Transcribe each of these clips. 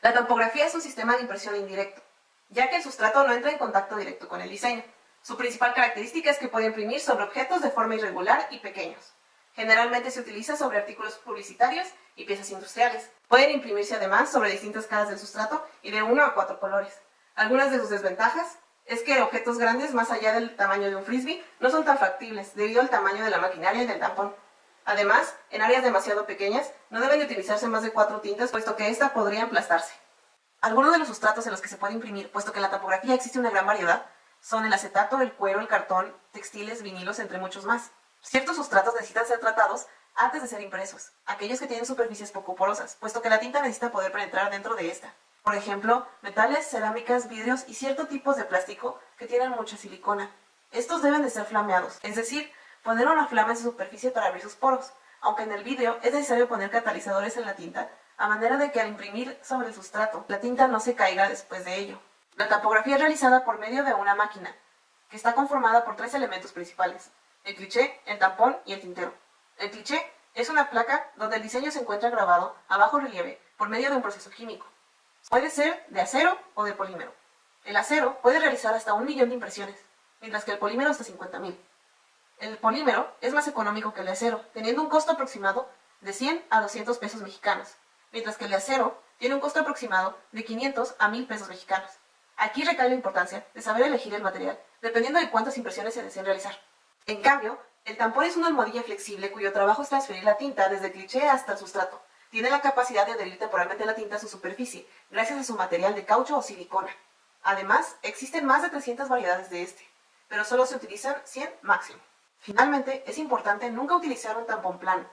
La topografía es un sistema de impresión indirecto, ya que el sustrato no entra en contacto directo con el diseño. Su principal característica es que puede imprimir sobre objetos de forma irregular y pequeños. Generalmente se utiliza sobre artículos publicitarios y piezas industriales. Pueden imprimirse además sobre distintas caras del sustrato y de 1 a 4 colores. Algunas de sus desventajas es que objetos grandes más allá del tamaño de un frisbee no son tan factibles debido al tamaño de la maquinaria y del tampón. Además, en áreas demasiado pequeñas no deben de utilizarse más de 4 tintas puesto que ésta podría aplastarse. Algunos de los sustratos en los que se puede imprimir, puesto que en la topografía existe una gran variedad, son el acetato, el cuero, el cartón, textiles, vinilos, entre muchos más. Ciertos sustratos necesitan ser tratados antes de ser impresos, aquellos que tienen superficies poco porosas, puesto que la tinta necesita poder penetrar dentro de esta. Por ejemplo, metales, cerámicas, vidrios y ciertos tipos de plástico que tienen mucha silicona. Estos deben de ser flameados, es decir, poner una flama en su superficie para abrir sus poros, aunque en el vidrio es necesario poner catalizadores en la tinta, a manera de que al imprimir sobre el sustrato, la tinta no se caiga después de ello. La tapografía es realizada por medio de una máquina, que está conformada por 3 elementos principales: el cliché, el tampón y el tintero. El cliché es una placa donde el diseño se encuentra grabado a bajo relieve por medio de un proceso químico. Puede ser de acero o de polímero. El acero puede realizar hasta 1.000.000 de impresiones, mientras que el polímero hasta 50.000. El polímero es más económico que el de acero, teniendo un costo aproximado de 100 a 200 pesos mexicanos, mientras que el de acero tiene un costo aproximado de 500 a 1.000 pesos mexicanos. Aquí recae la importancia de saber elegir el material, dependiendo de cuántas impresiones se deseen realizar. En cambio, el tampón es una almohadilla flexible cuyo trabajo es transferir la tinta desde el cliché hasta el sustrato. Tiene la capacidad de adherir temporalmente la tinta a su superficie, gracias a su material de caucho o silicona. Además, existen más de 300 variedades de este, pero solo se utilizan 100 máximo. Finalmente, es importante nunca utilizar un tampón plano,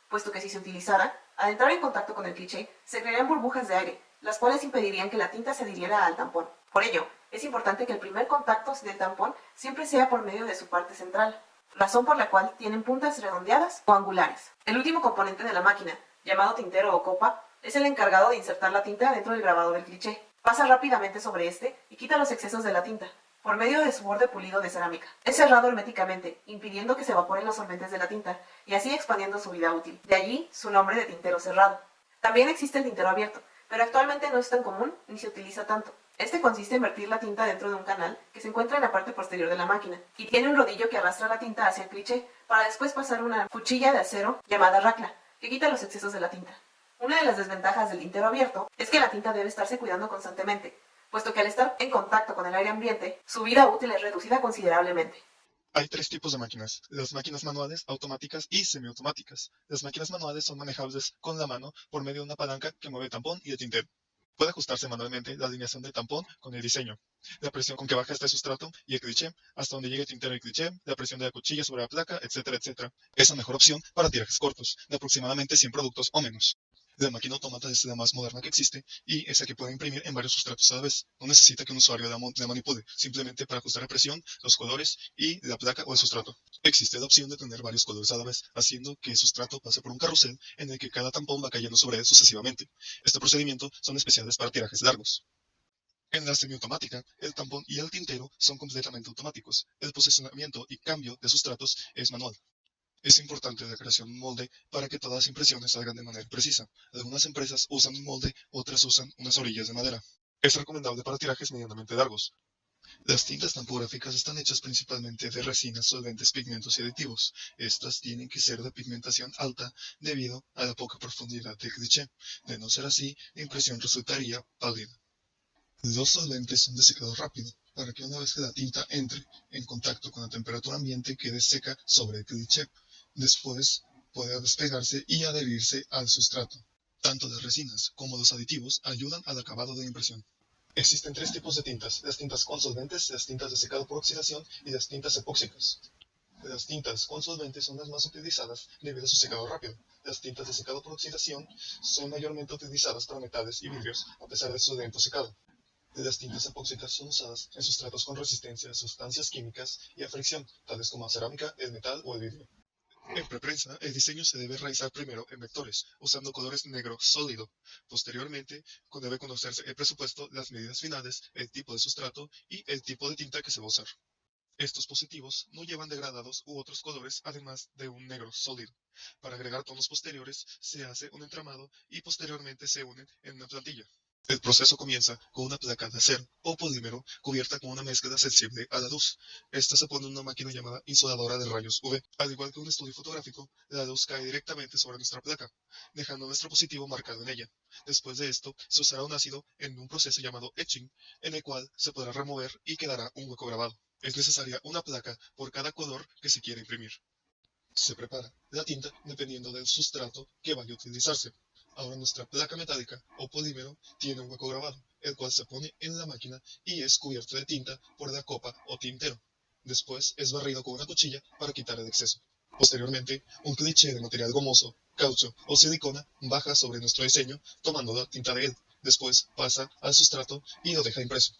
puesto que si se utilizara, al entrar en contacto con el cliché, se crearían burbujas de aire, las cuales impedirían que la tinta se adhiriera al tampón. Por ello, es importante que el primer contacto del tampón siempre sea por medio de su parte central, razón por la cual tienen puntas redondeadas o angulares. El último componente de la máquina, llamado tintero o copa, es el encargado de insertar la tinta dentro del grabado del cliché. Pasa rápidamente sobre este y quita los excesos de la tinta, por medio de su borde pulido de cerámica. Es cerrado herméticamente, impidiendo que se evaporen los solventes de la tinta, y así expandiendo su vida útil. De allí su nombre de tintero cerrado. También existe el tintero abierto, pero actualmente no es tan común ni se utiliza tanto. Este consiste en vertir la tinta dentro de un canal que se encuentra en la parte posterior de la máquina, y tiene un rodillo que arrastra la tinta hacia el cliché, para después pasar una cuchilla de acero llamada racla, que quita los excesos de la tinta. Una de las desventajas del tintero abierto es que la tinta debe estarse cuidando constantemente, puesto que al estar en contacto con el aire ambiente, su vida útil es reducida considerablemente. Hay tres tipos de máquinas: las máquinas manuales, automáticas y semiautomáticas. Las máquinas manuales son manejables con la mano por medio de una palanca que mueve el tampón y el tintero. Puede ajustarse manualmente la alineación del tampón con el diseño, la presión con que baja este sustrato y el cliché, hasta donde llegue el tintero y el cliché, la presión de la cuchilla sobre la placa, etcétera, etcétera. Es la mejor opción para tirajes cortos, de aproximadamente 100 productos o menos. La máquina autómata es la más moderna que existe y es la que puede imprimir en varios sustratos a la vez. No necesita que un usuario la manipule, simplemente para ajustar la presión, los colores y la placa o el sustrato. Existe la opción de tener varios colores a la vez, haciendo que el sustrato pase por un carrusel en el que cada tampón va cayendo sobre él sucesivamente. Este procedimiento son especiales para tirajes largos. En la semiautomática, el tampón y el tintero son completamente automáticos. El posicionamiento y cambio de sustratos es manual. Es importante la creación de un molde para que todas las impresiones salgan de manera precisa. Algunas empresas usan un molde, otras usan unas orillas de madera. Es recomendable para tirajes medianamente largos. Las tintas tampográficas están hechas principalmente de resinas, solventes, pigmentos y aditivos. Estas tienen que ser de pigmentación alta debido a la poca profundidad del cliché. De no ser así, la impresión resultaría pálida. Los solventes son de secado rápido, para que una vez que la tinta entre en contacto con la temperatura ambiente quede seca sobre el cliché. Después puede despegarse y adherirse al sustrato. Tanto las resinas como los aditivos ayudan al acabado de la impresión. Existen tres tipos de tintas: las tintas con solventes, las tintas de secado por oxidación y las tintas epóxicas. Las tintas con solventes son las más utilizadas debido a su secado rápido. Las tintas de secado por oxidación son mayormente utilizadas para metales y vidrios a pesar de su lento secado. Las tintas epóxicas son usadas en sustratos con resistencia a sustancias químicas y a fricción, tales como la cerámica, el metal o el vidrio. En preprensa, el diseño se debe realizar primero en vectores, usando colores negro sólido. Posteriormente, debe conocerse el presupuesto, las medidas finales, el tipo de sustrato y el tipo de tinta que se va a usar. Estos positivos no llevan degradados u otros colores además de un negro sólido. Para agregar tonos posteriores, se hace un entramado y posteriormente se unen en una plantilla. El proceso comienza con una placa de acero o polímero cubierta con una mezcla sensible a la luz. Esta se pone en una máquina llamada insoladora de rayos UV. Al igual que un estudio fotográfico, la luz cae directamente sobre nuestra placa, dejando nuestro positivo marcado en ella. Después de esto, se usará un ácido en un proceso llamado etching, en el cual se podrá remover y quedará un hueco grabado. Es necesaria una placa por cada color que se quiere imprimir. Se prepara la tinta dependiendo del sustrato que vaya a utilizarse. Ahora nuestra placa metálica o polímero tiene un hueco grabado, el cual se pone en la máquina y es cubierto de tinta por la copa o tintero. Después es barrido con una cuchilla para quitar el exceso. Posteriormente, un cliché de material gomoso, caucho o silicona baja sobre nuestro diseño tomando la tinta de él. Después pasa al sustrato y lo deja impreso.